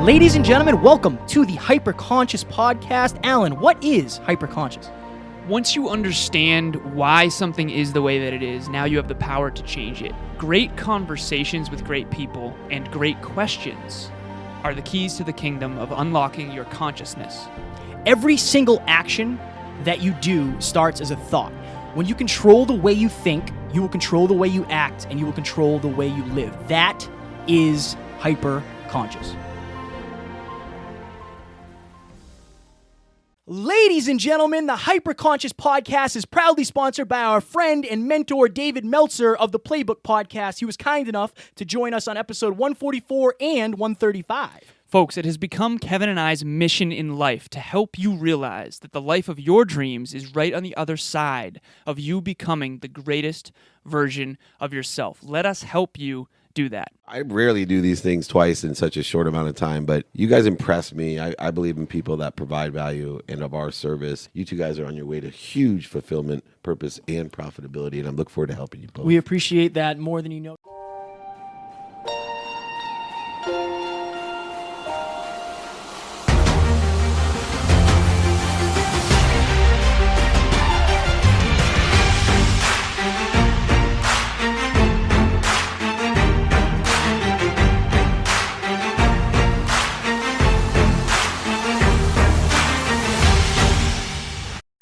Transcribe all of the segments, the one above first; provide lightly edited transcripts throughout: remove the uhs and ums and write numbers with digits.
Ladies and gentlemen, welcome to the Hyperconscious Podcast. Alan, what is hyperconscious? Once you understand why something is the way that it is, now you have the power to change it. Great conversations with great people and great questions are the keys to the kingdom of unlocking your consciousness. Every single action that you do starts as a thought. When you control the way you think, you will control the way you act, and you will control the way you live. That is hyperconscious. Ladies and gentlemen, the Hyperconscious Podcast is proudly sponsored by our friend and mentor, David Meltzer of the Playbook Podcast. He was kind enough to join us on episode 144 and 135. Folks, it has become Kevin and I's mission in life to help you realize that the life of your dreams is right on the other side of you becoming the greatest version of yourself. Let us help you do that. I rarely do these things twice in such a short amount of time, but you guys impress me. I believe in people that provide value and of our service. You two guys are on your way to huge fulfillment, purpose, and profitability, and I look forward to helping you both. We appreciate that more than you know.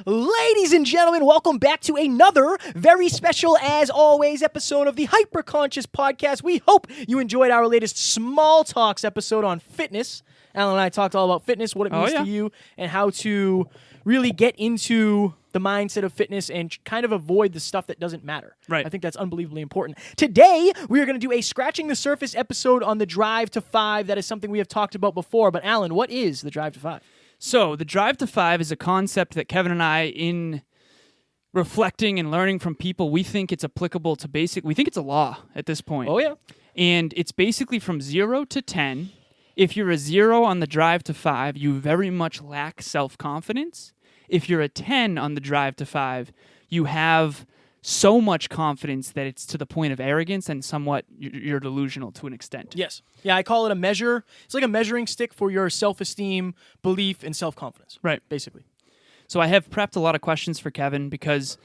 Ladies and gentlemen, welcome back to another very special, as always, episode of the Hyperconscious Podcast. We hope you enjoyed our latest Small Talks episode on fitness. Alan and I talked all about fitness, what it means to you, and how to really get into the mindset of fitness and kind of avoid the stuff that doesn't matter. Right. I think that's unbelievably important. Today, we are going to do a Scratching the Surface episode on the Drive to 5. That is something we have talked about before. But Alan, what is the Drive to 5? So, the Drive to 5 is a concept that Kevin and I, in reflecting and learning from people, we think it's applicable to we think it's a law at this point. Oh, yeah. And it's basically from 0 to 10. If you're a 0 on the Drive to 5, you very much lack self-confidence. If you're a 10 on the Drive to 5, you have so much confidence that it's to the point of arrogance and somewhat you're delusional to an extent. Yes. Yeah, I call it a measure. It's like a measuring stick for your self-esteem, belief, and self-confidence. Right. Basically. So I have prepped a lot of questions for Kevin because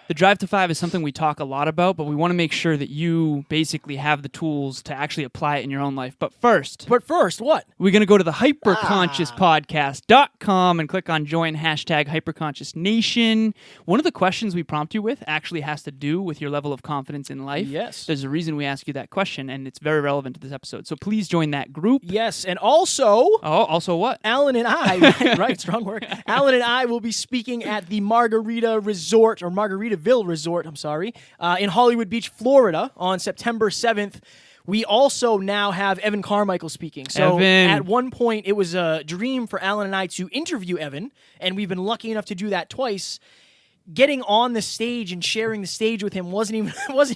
the Drive to 5 is something we talk a lot about, but we want to make sure that you basically have the tools to actually apply it in your own life. But first, what? we're going to go to the hyperconsciouspodcast.com and click on join #HyperconsciousNation. One of the questions we prompt you with actually has to do with your level of confidence in life. Yes. There's a reason we ask you that question, and it's very relevant to this episode. So please join that group. Yes, and also... Oh, also what? Alan and I, right, strong work. Alan and I will be speaking at the Margaritaville Resort, in Hollywood Beach, Florida on September 7th. We also now have Evan Carmichael speaking. So at one point, it was a dream for Alan and I to interview Evan, and we've been lucky enough to do that twice. Getting on the stage and sharing the stage with him wasn't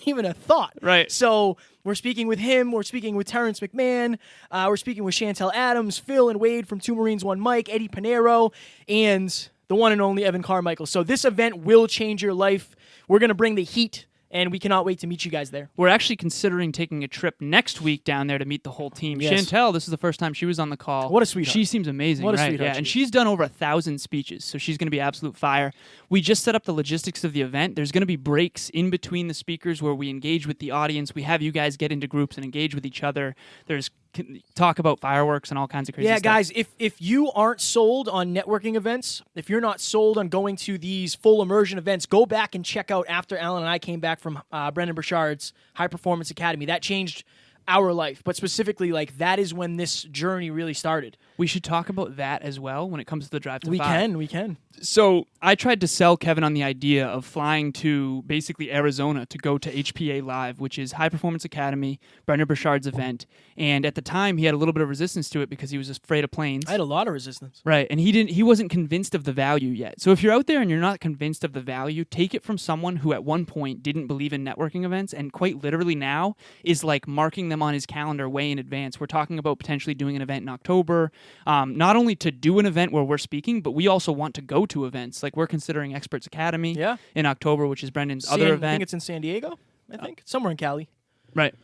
even a thought. Right. So we're speaking with him. We're speaking with Terrence McMahon. We're speaking with Chantel Adams, Phil and Wade from Two Marines, One Mike, Eddie Pinero, and the one and only Evan Carmichael. So this event will change your life. We're going to bring the heat, and we cannot wait to meet you guys there. We're actually considering taking a trip next week down there to meet the whole team. Yes. Chantel, this is the first time she was on the call. What a sweetheart. She seems amazing. What a right? sweetheart Yeah, and she she's done over 1,000 speeches, so she's going to be absolute fire. We just set up the logistics of the event. There's going to be breaks in between the speakers where we engage with the audience. We have you guys get into groups and engage with each other. There's talk about fireworks and all kinds of crazy stuff. Yeah, guys, if you aren't sold on networking events, if you're not sold on going to these full immersion events, go back and check out after Alan and I came back from Brendan Burchard's High Performance Academy. That changed our life, but specifically, like, that is when this journey really started. We should talk about that as well when it comes to the Drive to 5. We can. So I tried to sell Kevin on the idea of flying to basically Arizona to go to HPA Live, which is High Performance Academy, Brendan Burchard's event. And at the time, he had a little bit of resistance to it because he was afraid of planes. I had a lot of resistance. Right, and he wasn't convinced of the value yet. So if you're out there and you're not convinced of the value, take it from someone who at one point didn't believe in networking events and quite literally now is like marking them on his calendar way in advance. We're talking about potentially doing an event in October, not only to do an event where we're speaking, but we also want to go to events. Like we're considering Experts Academy in October, which is Brendan's other event. I think it's in San Diego, I think. Somewhere in Cali. Right.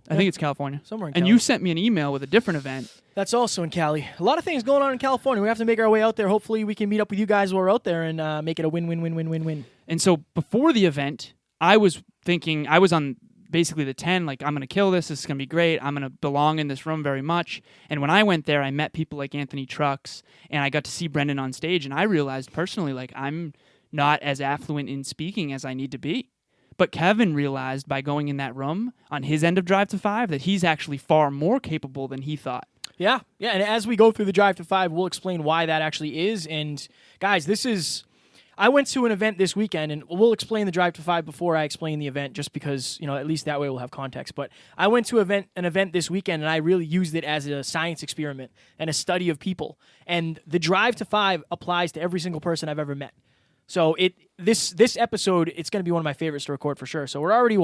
I think it's California. Somewhere in And Cali. you sent me an email with a different event. That's also in Cali. A lot of things going on in California. We have to make our way out there. Hopefully, we can meet up with you guys while we're out there and make it a win-win-win-win-win-win. And so before the event, I was thinking, I was on basically the 10, like, I'm going to kill this. This is going to be great. I'm going to belong in this room very much. And when I went there, I met people like Anthony Trucks, and I got to see Brendan on stage, and I realized personally, like, I'm not as affluent in speaking as I need to be. But Kevin realized by going in that room on his end of Drive to 5 that he's actually far more capable than he thought. Yeah. And as we go through the Drive to 5, we'll explain why that actually is. And guys, I went to an event this weekend, and we'll explain the Drive to 5 before I explain the event, just because, at least that way we'll have context. But I went to an event this weekend, and I really used it as a science experiment and a study of people. And the Drive to 5 applies to every single person I've ever met. So this episode, it's going to be one of my favorites to record for sure. So we're already,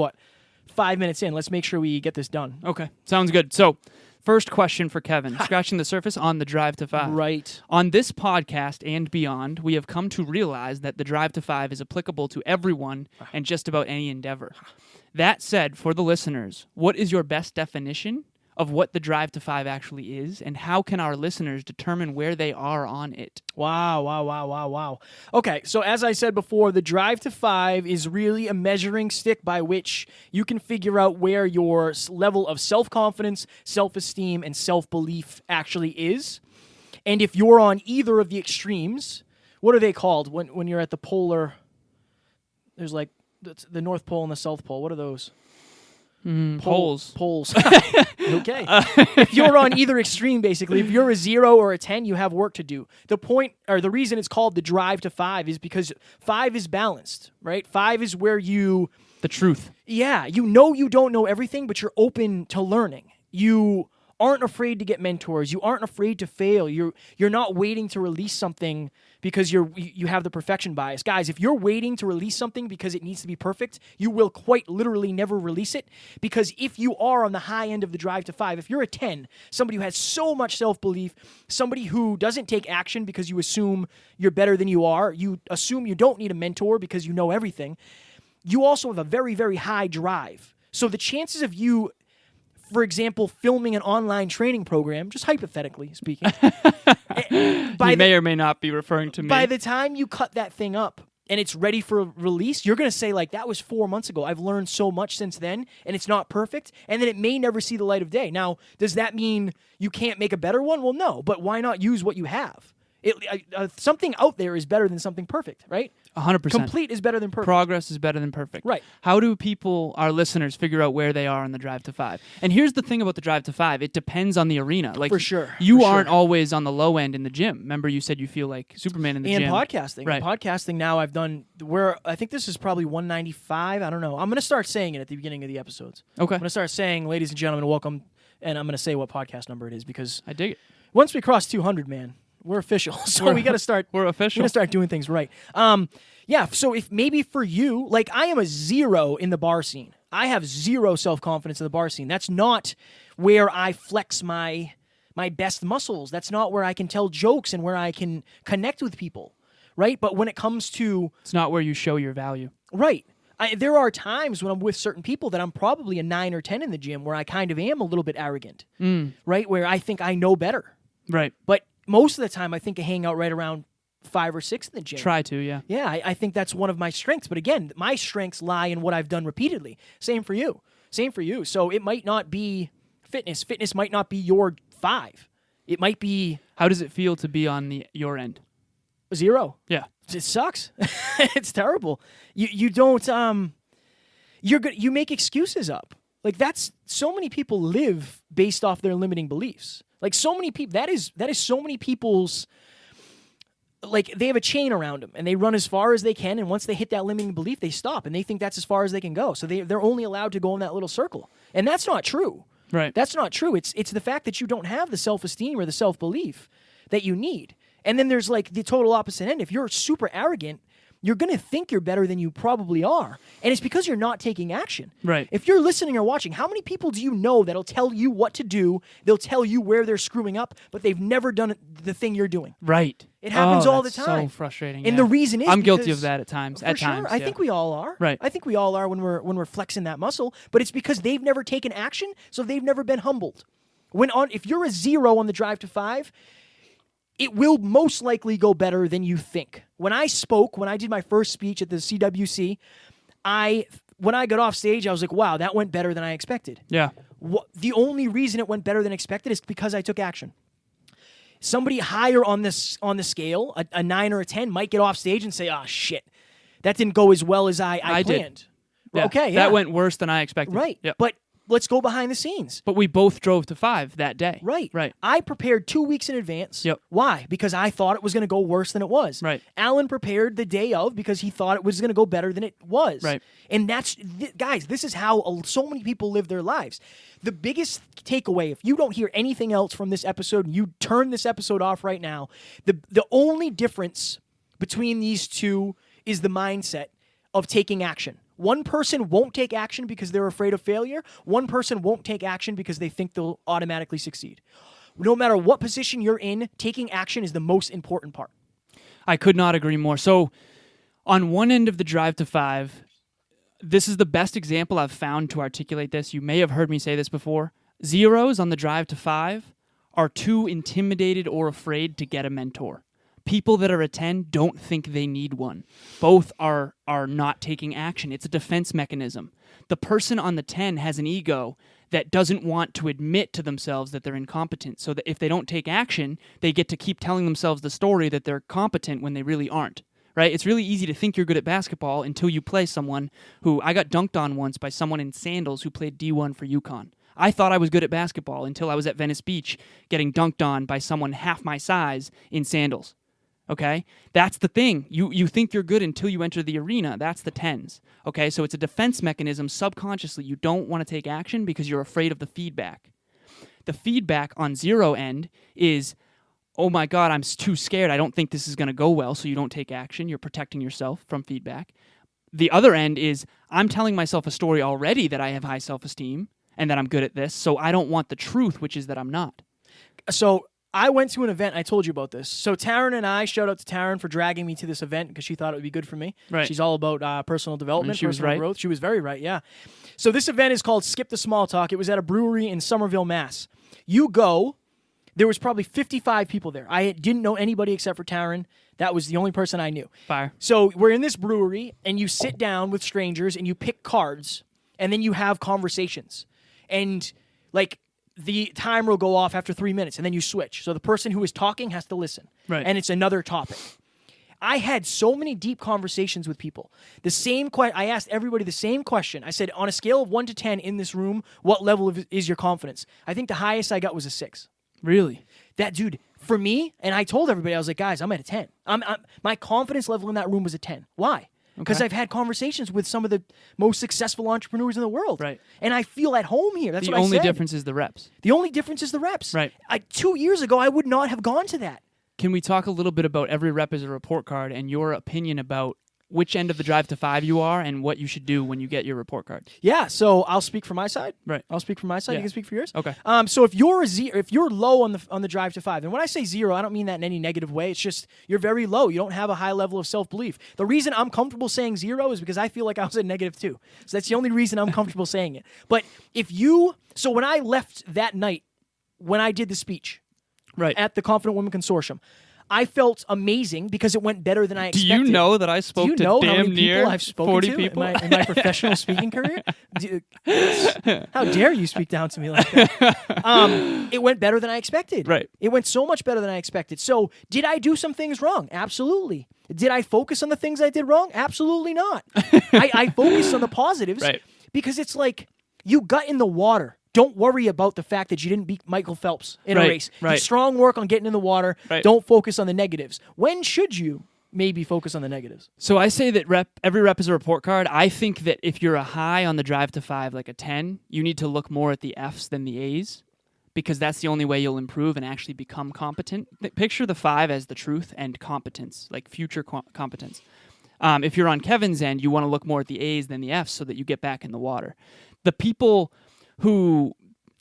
5 minutes in. Let's make sure we get this done. Okay, sounds good. So first question for Kevin, scratching the surface on the Drive to 5. Right. On this podcast and beyond, we have come to realize that the Drive to 5 is applicable to everyone and just about any endeavor. That said, for the listeners, what is your best definition of what the Drive to 5 actually is, and how can our listeners determine where they are on it? Wow. Okay, so as I said before, the Drive to 5 is really a measuring stick by which you can figure out where your level of self-confidence, self-esteem, and self-belief actually is. And if you're on either of the extremes, what are they called when you're at the polar? There's like the North Pole and the South Pole. What are those? Poles. Okay. If you're on either extreme, basically, if you're a 0 or a 10, you have work to do. The point, or the reason it's called the Drive to 5 is because 5 is balanced, right? 5 is where you... The truth. Yeah, you don't know everything, but you're open to learning. You aren't afraid to get mentors. You aren't afraid to fail. You're not waiting to release something because you have the perfection bias. Guys, if you're waiting to release something because it needs to be perfect, you will quite literally never release it, because if you are on the high end of the Drive to 5, if you're a 10, somebody who has so much self-belief, somebody who doesn't take action because you assume you're better than you are, you assume you don't need a mentor because you know everything, you also have a very, very high drive. So the chances of you, for example, filming an online training program, just hypothetically speaking, You may or may not be referring to me. by the time you cut that thing up and it's ready for release, you're going to say, like, that was 4 months ago. I've learned so much since then, and it's not perfect, and then it may never see the light of day. Now, does that mean you can't make a better one? Well, no, but why not use what you have? Something out there is better than something perfect, right? 100%. Complete is better than perfect. Progress is better than perfect. Right. How do people, our listeners, figure out where they are on the Drive to 5? And here's the thing about the Drive to 5. It depends on the arena. Like, For sure. You For aren't sure. always on the low end in the gym. Remember you said you feel like Superman in the And gym. podcasting. Right. Podcasting now I've done, I think this is probably 195. I don't know. I'm going to start saying it at the beginning of the episodes. Okay. I'm going to start saying, ladies and gentlemen, welcome, and I'm going to say what podcast number it is, because I dig it. once we cross 200, man, we're official. So we got to start. We're official. We got to start doing things right. Yeah. So if maybe for you, like, I am a 0 in the bar scene. I have 0 self-confidence in the bar scene. That's not where I flex my best muscles. That's not where I can tell jokes and where I can connect with people, right? But when it comes to It's not where you show your value. right. There are times when I'm with certain people that I'm probably a 9 or 10 in the gym where I kind of am a little bit arrogant, right? Where I think I know better. Right. But most of the time, I think I hang out right around 5 or 6 in the gym. Try to, yeah. Yeah, I think that's one of my strengths. But again, my strengths lie in what I've done repeatedly. Same for you. So it might not be fitness. Fitness might not be your 5. It might be How does it feel to be on your end? 0. Yeah. It sucks. It's terrible. You don't you make excuses up. Like, that's so many people live based off their limiting beliefs. Like, so many people, that is so many people's, like, they have a chain around them and they run as far as they can, and once they hit that limiting belief, they stop and they think that's as far as they can go. So they're only allowed to go in that little circle. And that's not true. Right. That's not true. It's the fact that you don't have the self-esteem or the self-belief that you need. And then there's, like, the total opposite end. If you're super arrogant, you're going to think you're better than you probably are. And it's because you're not taking action. Right. If you're listening or watching, how many people do you know that'll tell you what to do? They'll tell you where they're screwing up, but they've never done the thing you're doing. Right. It happens all the that's time. So frustrating. And yeah. the reason is I'm guilty because- of that at times. For At sure. times, I yeah. think we all are. Right. I think we all are when we're flexing that muscle, but it's because they've never taken action, so they've never been humbled. If you're a 0 on the drive to 5, it will most likely go better than you think. When I did my first speech at the CWC, when I got off stage, I was like, wow, that went better than I expected. Yeah. The only reason it went better than expected is because I took action. Somebody higher on the scale, a 9 or a 10, might get off stage and say, "Oh shit, that didn't go as well as I did. planned." Yeah. Okay, yeah. That went worse than I expected. Right. Yep. But let's go behind the scenes. But we both drove to 5 that day. Right. Right. I prepared 2 weeks in advance. Yep. Why? Because I thought it was going to go worse than it was. Right. Alan prepared the day of because he thought it was going to go better than it was. Right. And guys, this is how so many people live their lives. The biggest takeaway, if you don't hear anything else from this episode, you turn this episode off right now. The only difference between these two is the mindset of taking action. One person won't take action because they're afraid of failure. One person won't take action because they think they'll automatically succeed. No matter what position you're in, taking action is the most important part. I could not agree more. So on one end of the drive to 5, this is the best example I've found to articulate this. You may have heard me say this before. 0s on the drive to 5 are too intimidated or afraid to get a mentor. People that are a 10 don't think they need one. Both are not taking action. It's a defense mechanism. The person on the 10 has an ego that doesn't want to admit to themselves that they're incompetent, so that if they don't take action, they get to keep telling themselves the story that they're competent when they really aren't. Right? It's really easy to think you're good at basketball until you play someone who I got dunked on once by someone in sandals who played D1 for UConn. I thought I was good at basketball until I was at Venice Beach getting dunked on by someone half my size in sandals. Okay? That's the thing. You think you're good until you enter the arena. That's the 10s. Okay? So it's a defense mechanism subconsciously. You don't want to take action because you're afraid of the feedback. The feedback on 0 end is, oh my God, I'm too scared. I don't think this is going to go well, so you don't take action. You're protecting yourself from feedback. The other end is, I'm telling myself a story already that I have high self-esteem and that I'm good at this, so I don't want the truth, which is that I'm not. So I went to an event. I told you about this. So Taryn and I, shout out to Taryn for dragging me to this event because she thought it would be good for me. Right. She's all about personal development, And she was personal right. growth. She was very right, yeah. So this event is called Skip the Small Talk. It was at a brewery in Somerville, Mass. You go. There was probably 55 people there. I didn't know anybody except for Taryn. That was the only person I knew. Fire. So we're in this brewery, and you sit down with strangers, and you pick cards, and then you have conversations. And, like, the timer will go off after 3 minutes, and then you switch. So the person who is talking has to listen. Right. And it's another topic. I had so many deep conversations with people. I asked everybody the same question. I said, on a scale of 1 to 10 in this room, what level is your confidence? I think the highest I got was a 6. Really? That dude, for me, and I told everybody, I was like, guys, I'm at a 10. My confidence level in that room was a 10. Why? Because Okay. I've had conversations with some of the most successful entrepreneurs in the world. Right. And I feel at home here. That's The what I said. only difference is the reps. The only difference is the reps. Right. 2 years ago, I would not have gone to that. Can we talk a little bit about every rep as a report card and your opinion about which end of the drive to 5 you are and what you should do when you get your report card? Yeah, so I'll speak for my side. Right. I'll speak for my side. Yeah. You can speak for yours. Okay. So if you're if you're low on the drive to 5, and when I say 0, I don't mean that in any negative way. It's just you're very low. You don't have a high level of self-belief. The reason I'm comfortable saying 0 is because I feel like I was at -2. So that's the only reason I'm comfortable saying it. But so when I left that night, when I did the speech Right. at the Confident Women Consortium, I felt amazing because it went better than I Do expected. you know that I Do spoke you to know how damn many near people I've spoken 40 to people? in my professional speaking career? How dare you speak down to me like that? It went better than I expected. Right. It went so much better than I expected. So did I do some things wrong? Absolutely. Did I focus on the things I did wrong? Absolutely not. I focused on the positives Right. because it's like you got in the water. Don't worry about the fact that you didn't beat Michael Phelps in a Right, race. right. Do strong work on getting in the water. Right. Don't focus on the negatives. When should you maybe focus on the negatives? So I say that every rep is a report card. I think that if you're a high on the drive to 5, like a 10, you need to look more at the Fs than the As because that's the only way you'll improve and actually become competent. Picture the 5 as the truth and competence, like future competence. If you're on Kevin's end, you want to look more at the A's than the F's so that you get back in the water. The people who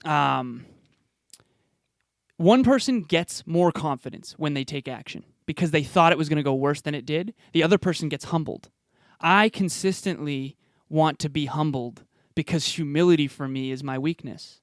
one person gets more confidence when they take action because they thought it was going to go worse than it did. The other person gets humbled. I consistently want to be humbled because humility for me is my weakness.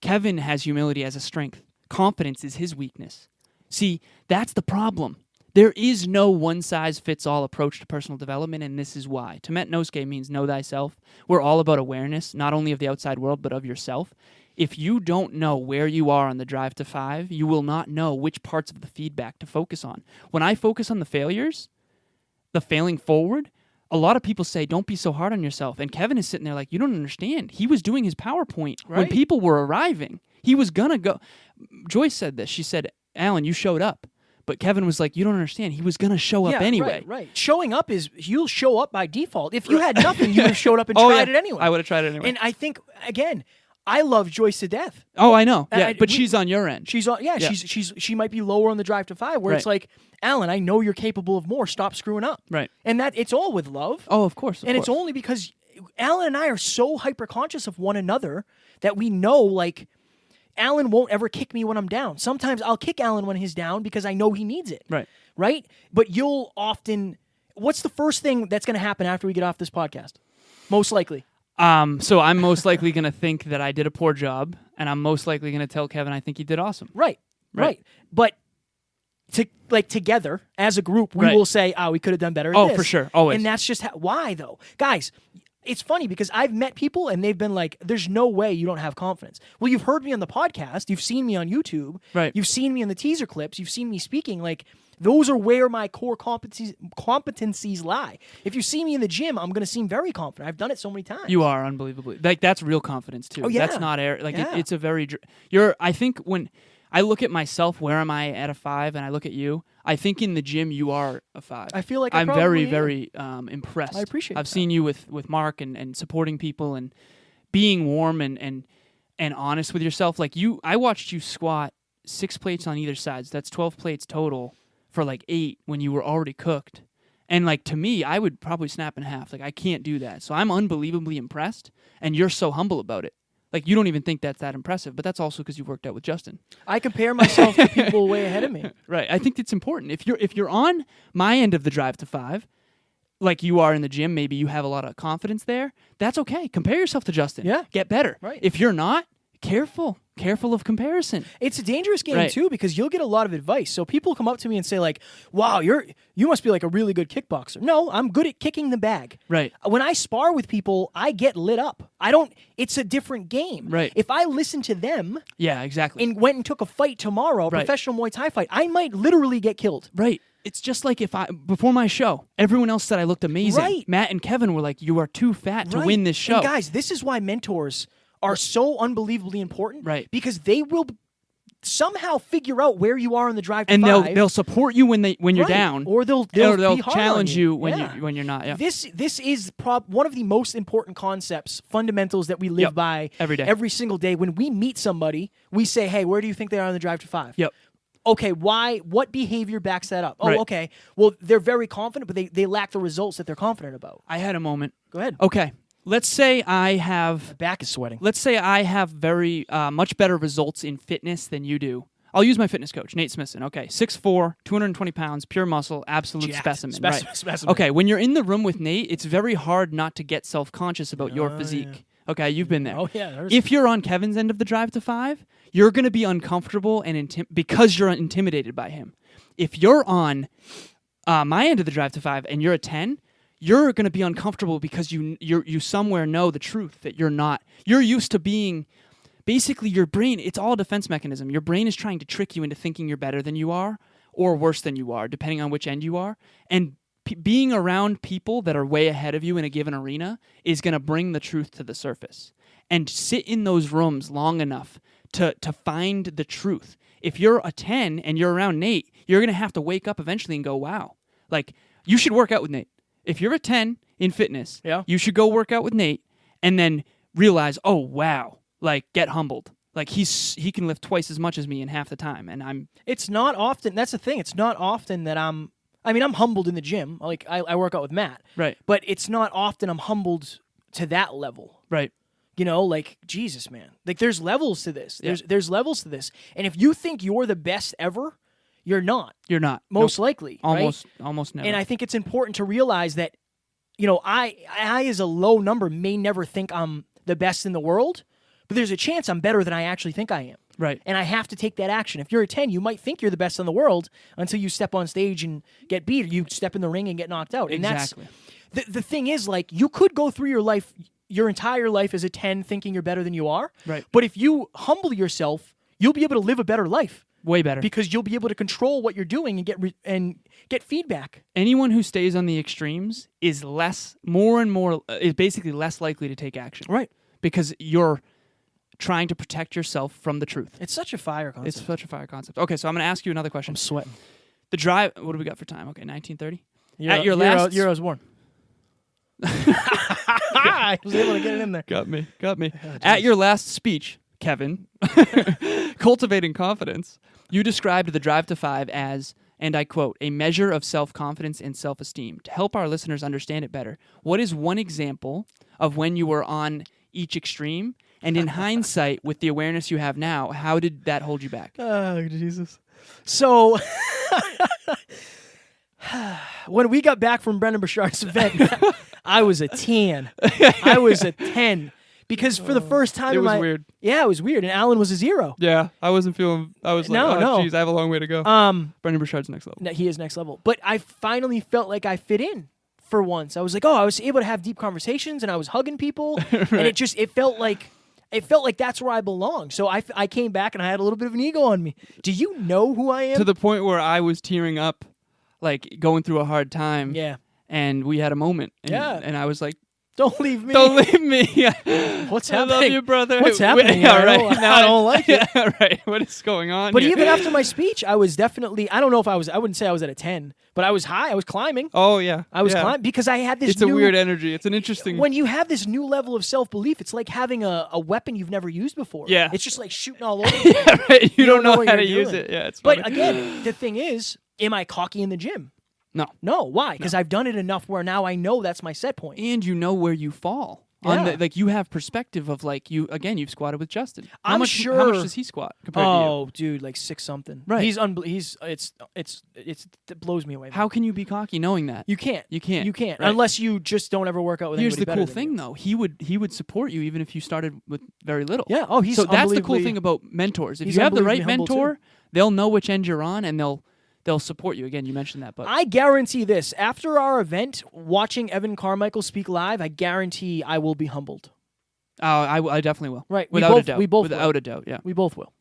Kevin has humility as a strength. Confidence is his weakness. See, that's the problem. There is no one-size-fits-all approach to personal development, and this is why. Temet Noske means know thyself. We're all about awareness, not only of the outside world, but of yourself. If you don't know where you are on the drive to 5, you will not know which parts of the feedback to focus on. When I focus on the failures, the failing forward, a lot of people say, don't be so hard on yourself. And Kevin is sitting there like, you don't understand. He was doing his PowerPoint when people were arriving. He was going to go. Joyce said this. She said, Alan, you showed up. But Kevin was like, you don't understand. He was going to show up anyway. Right. Showing up is, you'll show up by default. If you had nothing, you would have showed up and tried it anyway. I would have tried it anyway. And I think, again, I love Joyce to death. Oh, I know. Yeah, but she's on your end. She's on. Yeah, she might be lower on the drive to 5, where it's like, Alan, I know you're capable of more. Stop screwing up. Right. And that it's all with love. Oh, of course. It's only because Alan and I are so hyper conscious of one another that we know, like, Alan won't ever kick me when I'm down. Sometimes I'll kick Alan when he's down because I know he needs it. Right? But you'll often... What's the first thing that's going to happen after we get off this podcast? Most likely. So I'm most likely going to think that I did a poor job, and I'm most likely going to tell Kevin I think he did awesome. Right. But together, as a group, we will say, we could have done better at this. For sure. Always. And that's just why, though. Guys... It's funny because I've met people and they've been like, there's no way you don't have confidence. Well, you've heard me on the podcast. You've seen me on YouTube. Right. You've seen me in the teaser clips. You've seen me speaking. Like, those are where my core competencies lie. If you see me in the gym, I'm going to seem very confident. I've done it so many times. You are, unbelievably. Like, that's real confidence, too. Oh, yeah. That's not air. Like, it's a very... I think when I look at myself, where am I at a 5, and I look at you, I think in the gym you are a 5. I feel like I'm very, very impressed. I appreciate I've seen you with Mark and supporting people and being warm and honest with yourself. Like I watched you squat 6 plates on either side. So that's 12 plates total for like 8 when you were already cooked. And like to me, I would probably snap in half. Like I can't do that. So I'm unbelievably impressed, and you're so humble about it. Like, you don't even think that's that impressive, but that's also because you worked out with Justin. I compare myself to people way ahead of me. Right. I think it's important. If you're on my end of the drive to 5, like you are in the gym, maybe you have a lot of confidence there, that's okay. Compare yourself to Justin. Yeah. Get better. Right. If you're not, careful of comparison. It's a dangerous game too, because you'll get a lot of advice. So people come up to me and say like, wow, you must be like a really good kickboxer. No, I'm good at kicking the bag. Right. When I spar with people, I get lit up. It's a different game. Right. If I listen to them and went and took a fight tomorrow, a professional Muay Thai fight, I might literally get killed. Right. It's just like before my show, everyone else said I looked amazing. Right. Matt and Kevin were like, you are too fat to win this show. And guys, this is why mentors are so unbelievably important. Right. Because they will somehow figure out where you are on the drive to and 5. they'll support you when you're down, or they'll be hard challenge on you when you're not. Yeah. This is one of the most important concepts, fundamentals that we live by every day, every single day. When we meet somebody, we say, "Hey, where do you think they are on the drive to 5?" Yep. Okay, why? What behavior backs that up? Oh, Right. Okay. Well, they're very confident, but they lack the results that they're confident about. I had a moment. Go ahead. Okay. Let's say I have... My back is sweating. Let's say I have very much better results in fitness than you do. I'll use my fitness coach, Nate Smithson. Okay, 6'4", 220 pounds, pure muscle, absolute specimen. Right. Specimen. Okay, when you're in the room with Nate, it's very hard not to get self-conscious about your physique. Yeah. Okay, you've been there. Oh, yeah. If you're on Kevin's end of the drive to 5, you're going to be uncomfortable and because you're intimidated by him. If you're on my end of the drive to 5 and you're a 10, you're going to be uncomfortable because you somewhere know the truth that you're not. You're used to being... Basically, your brain, it's all a defense mechanism. Your brain is trying to trick you into thinking you're better than you are or worse than you are, depending on which end you are. And being around people that are way ahead of you in a given arena is going to bring the truth to the surface. And sit in those rooms long enough to find the truth. If you're a 10 and you're around Nate, you're going to have to wake up eventually and go, wow. Like, you should work out with Nate. If you're a 10 in fitness, you should go work out with Nate and then realize, oh, wow. Like, get humbled. Like, he can lift twice as much as me in half the time, and I'm... It's not often... That's the thing. It's not often that I'm I mean, I'm humbled in the gym. Like I work out with Matt. Right. But it's not often I'm humbled to that level. Right. You know, like, Jesus, man. Like, there's levels to this. Yeah. There's levels to this. And if you think you're the best ever, you're not. You're not. Most Nope. likely. Almost never. And I think it's important to realize that, you know, I as a low number may never think I'm the best in the world, but there's a chance I'm better than I actually think I am. Right. And I have to take that action. If you're a 10, you might think you're the best in the world until you step on stage and get beat, or you step in the ring and get knocked out. And Exactly. that's the thing is, like, you could go through your entire life as a 10 thinking you're better than you are. Right. But if you humble yourself, you'll be able to live a better life Way better. because you'll be able to control what you're doing and get feedback. Anyone who stays on the extremes is is basically less likely to take action. Right. Because you're trying to protect yourself from the truth. It's such a fire concept. It's such a fire concept. Okay, so I'm going to ask you another question. I'm sweating. The drive. What do we got for time? Okay, 19:30. At your last. Year I was born. I was able to get it in there. Got me. Oh, At your last speech, Kevin, cultivating confidence, you described the drive to 5 as, and I quote, a measure of self-confidence and self-esteem. To help our listeners understand it better, what is one example of when you were on each extreme? And in hindsight, with the awareness you have now, how did that hold you back? Oh, Jesus. So, when we got back from Brendan Burchard's event, I was a 10. I was a 10. Because for the first time It in was my... weird. Yeah, it was weird. And Alan was a 0. Yeah, I wasn't feeling. I was like, No. geez, I have a long way to go. Brendan Burchard's next level. No, he is next level. But I finally felt like I fit in for once. I was like, I was able to have deep conversations and I was hugging people. Right. And it felt like that's where I belong. So I came back and I had a little bit of an ego on me. Do you know who I am? To the point where I was tearing up, like going through a hard time. Yeah. And we had a moment. And, Yeah. And I was like, Don't leave me. don't leave me. What's I happening? love you, brother. What's happening? Yeah, I right. don't- Now I don't like it. Yeah, right. What is going on But here? even after my speech, I was definitely, I don't know if I wouldn't say I was at a 10, but I was high. I was climbing. Oh, yeah. I was yeah. climbing because I had this It's a weird energy. It's an interesting... When you have this new level of self-belief, it's like having a weapon you've never used before. Yeah. It's just like shooting all over. yeah, right. You don't know what how you're to use doing. it. Yeah, it's But funny. again, the thing is, am I cocky in the gym? No. No. Why? Because I've done it enough where now I know that's my set point. And you know where you fall. On Yeah. like you have perspective of like you've squatted with Justin. How I'm much sure- does he squat compared to you? Oh, dude, like 6 something. Right. It blows me away. Man. How can you be cocky knowing that? You can't. You can't. You can't. Right. Unless you just don't ever work out with Here's anybody the better cool than thing you. though. He would support you even if you started with very little. Yeah. Oh, he's so that's the cool unbelievably- thing about mentors. If he's you have the right unbelievably humble, mentor, they'll know which end you're on and they'll support you. Again, you mentioned that, but I guarantee this. After our event, watching Evan Carmichael speak live, I guarantee I will be humbled. I definitely will. Right. Without a doubt. We both Without will. a doubt. Yeah. We both will.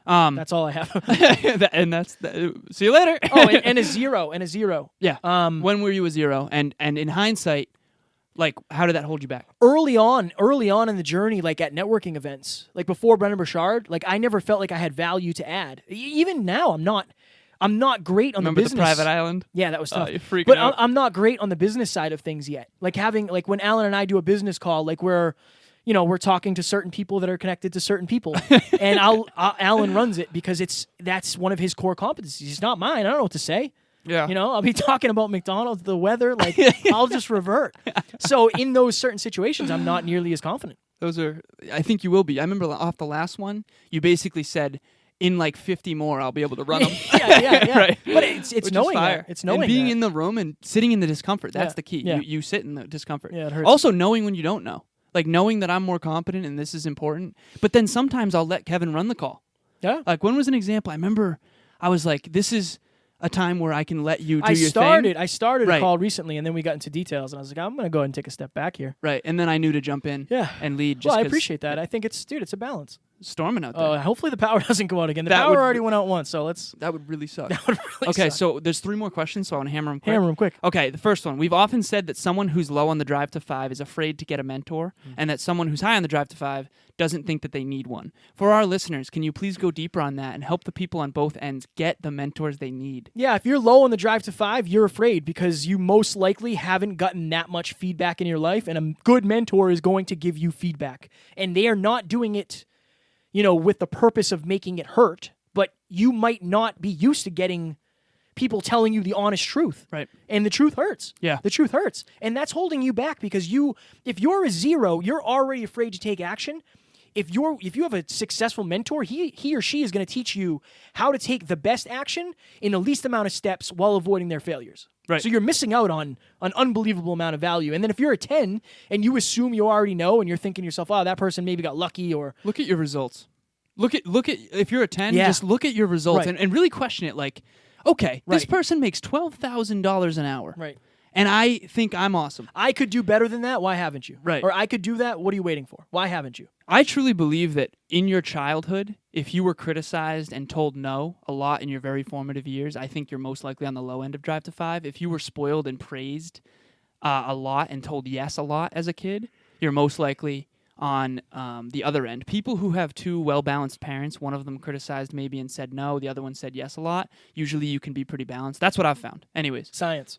That's all I have. See you later. Oh, and a 0. And a 0. Yeah. When When were you a 0? And in hindsight, like, how did that hold you back? early on in the journey, like at networking events, like before Brendan Burchard, like I never felt like I had value to add. Even now, I'm not great on Remember the business. the private island? Yeah, that was tough. You're freaking but out. I'm not great on the business side of things yet. Like when Alan and I do a business call, like we're talking to certain people that are connected to certain people, and Alan runs it because that's one of his core competencies. It's not mine. I don't know what to say. Yeah. I'll be talking about McDonald's, the weather, like I'll just revert. So in those certain situations, I'm not nearly as confident. I think you will be. I remember off the last one, you basically said, in like 50 more, I'll be able to run them. yeah. Right. But it's Which is knowing fire. that. It's knowing and being that. in the room and sitting in the discomfort. That's Yeah. the key. Yeah. You sit in the discomfort. Yeah, it hurts. Also knowing when you don't know. Like knowing that I'm more competent and this is important. But then sometimes I'll let Kevin run the call. Yeah. Like when was an example? I remember I was like, this is a time where I can let you do I your started thing. a Right. call recently, and then we got into details, and I was like, I'm going to go ahead and take a step back here. Right. And then I knew to jump in Yeah. and lead. Just Well, I 'cause appreciate that. I think it's a balance. storming out there. Hopefully the power doesn't go out again. The That power would- already went out once, so let's That would really suck. really Okay, suck. so there's 3 more questions, so I want to hammer them quick. Hammer 'em quick. Okay, the first one. We've often said that someone who's low on the drive to 5 is afraid to get a mentor, and that someone who's high on the drive to 5 doesn't think that they need one. For our listeners, can you please go deeper on that and help the people on both ends get the mentors they need? Yeah, if you're low on the drive to 5, you're afraid because you most likely haven't gotten that much feedback in your life, and a good mentor is going to give you feedback. And they are not doing it, with the purpose of making it hurt, but you might not be used to getting people telling you the honest truth. Right. And the truth hurts. Yeah. The truth hurts. And that's holding you back because if you're a 0, you're already afraid to take action. If you have a successful mentor, he or she is going to teach you how to take the best action in the least amount of steps while avoiding their failures. Right. So you're missing out on an unbelievable amount of value. And then if you're a 10 and you assume you already know and you're thinking to yourself, oh, that person maybe got lucky or... Look at your results. Look at if you're a 10, Yeah. just look at your results Right. and really question it like, okay, this Right. person makes $12,000 an hour. Right. And I think I'm awesome. I could do better than that. Why haven't you? Right. Or I could do that. What are you waiting for? Why haven't you? I truly believe that in your childhood, if you were criticized and told no a lot in your very formative years, I think you're most likely on the low end of Drive to 5. If you were spoiled and praised a lot and told yes a lot as a kid, you're most likely on the other end. People who have two well-balanced parents, one of them criticized maybe and said no, the other one said yes a lot, usually you can be pretty balanced. That's what I've found. Anyways. Science.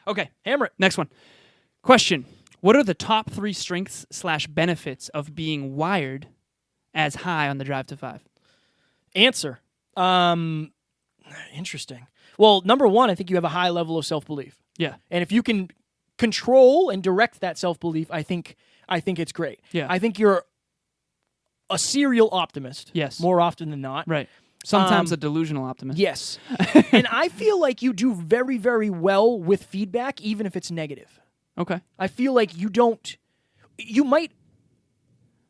Okay. Hammer it. Next one. Question. What are the top 3 strengths/benefits of being wired as high on the Drive to 5? Answer. Interesting. Well, number 1, I think you have a high level of self-belief. Yeah. And if you can control and direct that self-belief, I think it's great. Yeah. I think you're a serial optimist. Yes. More often than not. Right. Sometimes a delusional optimist. Yes. And I feel like you do very, very well with feedback, even if it's negative. Okay. I feel like you might.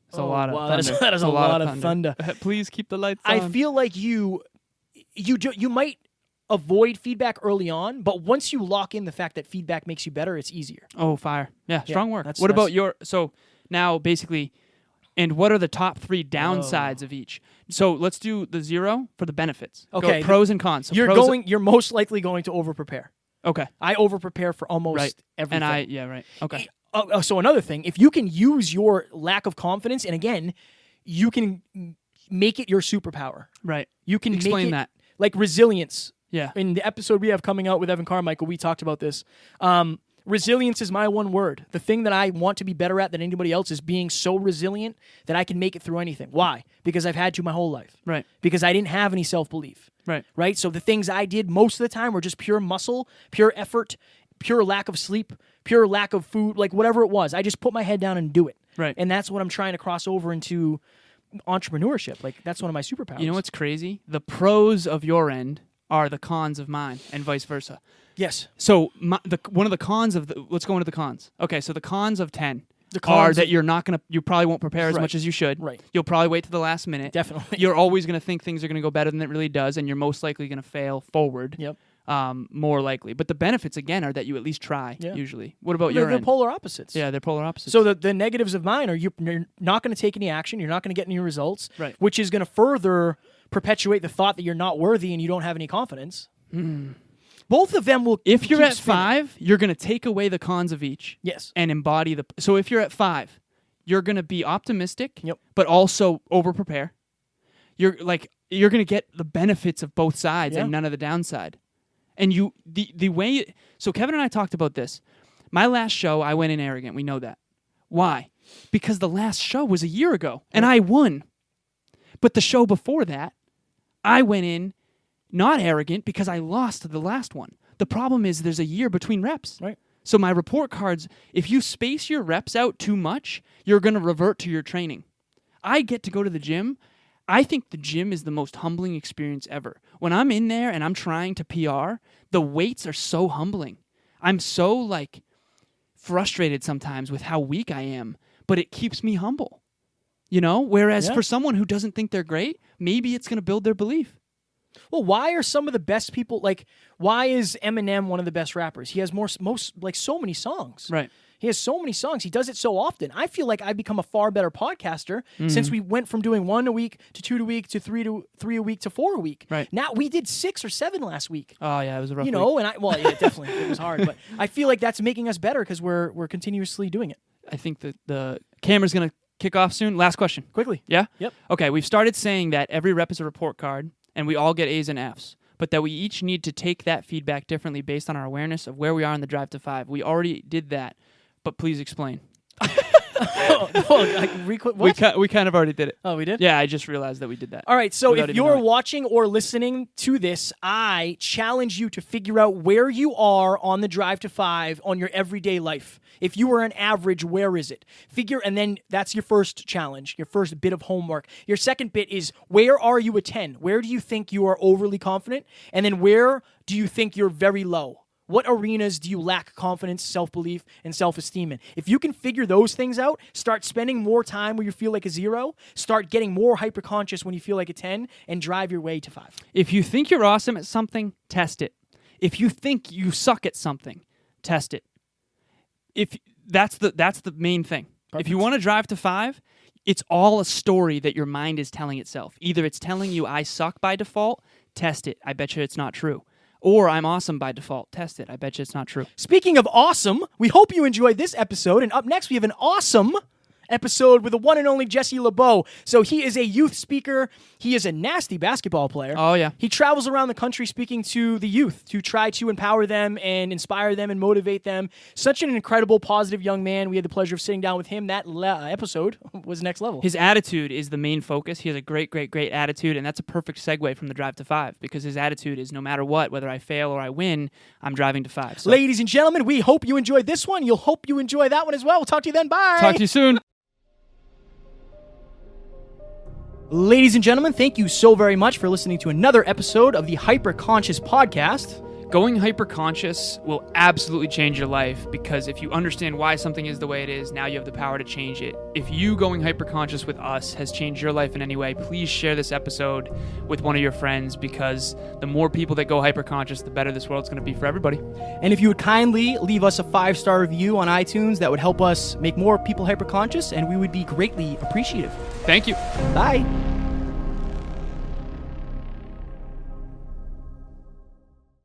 It's a lot of wow, thunder. that is a lot of thunder. Please keep the lights on. I feel like you might avoid feedback early on, but once you lock in the fact that feedback makes you better, it's easier. Oh, fire. Yeah, strong work. that's- What about so now basically, and what are the top 3 downsides of each? So let's do the 0 for the benefits. Okay. Go pros and cons. So You're most likely going to over-prepare. Okay. I over-prepare for almost everything. And right. Okay. So another thing, if you can use your lack of confidence, and again, you can make it your superpower. Right. You can Explain make it, that. like resilience. Yeah. In the episode we have coming out with Evan Carmichael, we talked about this. Resilience is my one word. The thing that I want to be better at than anybody else is being so resilient that I can make it through anything. Why? Because I've had to my whole life. Right. Because I didn't have any self-belief. Right. Right? So the things I did most of the time were just pure muscle, pure effort, pure lack of sleep, pure lack of food, like whatever it was. I just put my head down and do it. Right. And that's what I'm trying to cross over into entrepreneurship. Like that's one of my superpowers. You know what's crazy? The pros of your end are the cons of mine, and vice versa. Yes. So one of the cons of let's go into the cons. Okay, so the cons of 10 The are cons that you probably won't prepare as Right. much as you should. Right. You'll probably wait to the last minute. Definitely. You're always going to think things are going to go better than it really does, and you're most likely going to fail forward. Yep. More likely. But the benefits, again, are that you at least try, Yeah. usually. What about They're your end? polar opposites. Yeah, they're polar opposites. So the negatives of mine are you're not going to take any action. You're not going to get any results. Right. Which is going to further perpetuate the thought that you're not worthy and you don't have any confidence. Both of them will. If you're keep at spinning. 5, you're going to take away the cons of each. Yes. And embody the... So if you're at 5, you're going to be optimistic, Yep. but also over-prepare. You're going to get the benefits of both sides Yeah. and none of the downside. And the way... So Kevin and I talked about this. My last show, I went in arrogant. We know that. Why? Because the last show was a year ago, and I won. But the show before that, I went in not arrogant because I lost the last one. The problem is there's a year between reps. Right. So my report cards, if you space your reps out too much, you're going to revert to your training. I get to go to the gym. I think the gym is the most humbling experience ever. When I'm in there and I'm trying to PR, the weights are so humbling. I'm so frustrated sometimes with how weak I am, but it keeps me humble. Whereas for someone who doesn't think they're great, maybe it's going to build their belief. Well, why are some of the best people why is Eminem one of the best rappers? He has so many songs. Right. He has so many songs. He does it so often. I feel like I've become a far better podcaster since we went from doing 1 a week to 2 a week to 3 a week to 4 a week. Right. Now we did 6 or 7 last week. Oh yeah, it was a rough week. And definitely it was hard, but I feel like that's making us better because we're continuously doing it. I think that the camera's going to kick off soon. Last question. Quickly. Yeah? Yep. Okay, we've started saying that every rep is a report card, and we all get A's and F's, but that we each need to take that feedback differently based on our awareness of where we are in the Drive to 5. We already did that, but please explain. We kind of already did it. Oh, we did? Yeah, I just realized that we did that. All right, so Without if even you're knowing. watching or listening to this, I challenge you to figure out where you are on the drive to 5 on your everyday life. If you were an average, where is it? And then that's your first challenge, your first bit of homework. Your second bit is, where are you a 10? Where do you think you are overly confident? And then where do you think you're very low? What arenas do you lack confidence, self-belief, and self-esteem in? If you can figure those things out, start spending more time where you feel like a 0, start getting more hyper-conscious when you feel like a 10, and drive your way to 5. If you think you're awesome at something, test it. If you think you suck at something, test it. If that's the main thing. Perfect. If you want to drive to 5, it's all a story that your mind is telling itself. Either it's telling you I suck by default, test it. I bet you it's not true. Or I'm awesome by default. Test it. I bet you it's not true. Speaking of awesome, we hope you enjoyed this episode. And up next, we have an awesome episode with the one and only Jesse LeBeau. So he is a youth speaker. He is a nasty basketball player. Oh, yeah. He travels around the country speaking to the youth to try to empower them and inspire them and motivate them. Such an incredible, positive young man. We had the pleasure of sitting down with him. That episode was next level. His attitude is the main focus. He has a great, great, great attitude, and that's a perfect segue from the drive to 5 because his attitude is no matter what, whether I fail or I win, I'm driving to 5. So. Ladies and gentlemen, we hope you enjoyed this one. You'll hope you enjoy that one as well. We'll talk to you then. Bye. Talk to you soon. Ladies and gentlemen, thank you so very much for listening to another episode of the Hyper Conscious Podcast. Going hyper-conscious will absolutely change your life because if you understand why something is the way it is, now you have the power to change it. If you going hyper-conscious with us has changed your life in any way, please share this episode with one of your friends because the more people that go hyper-conscious, the better this world's going to be for everybody. And if you would kindly leave us a 5-star review on iTunes, that would help us make more people hyper-conscious, and we would be greatly appreciative. Thank you. Bye.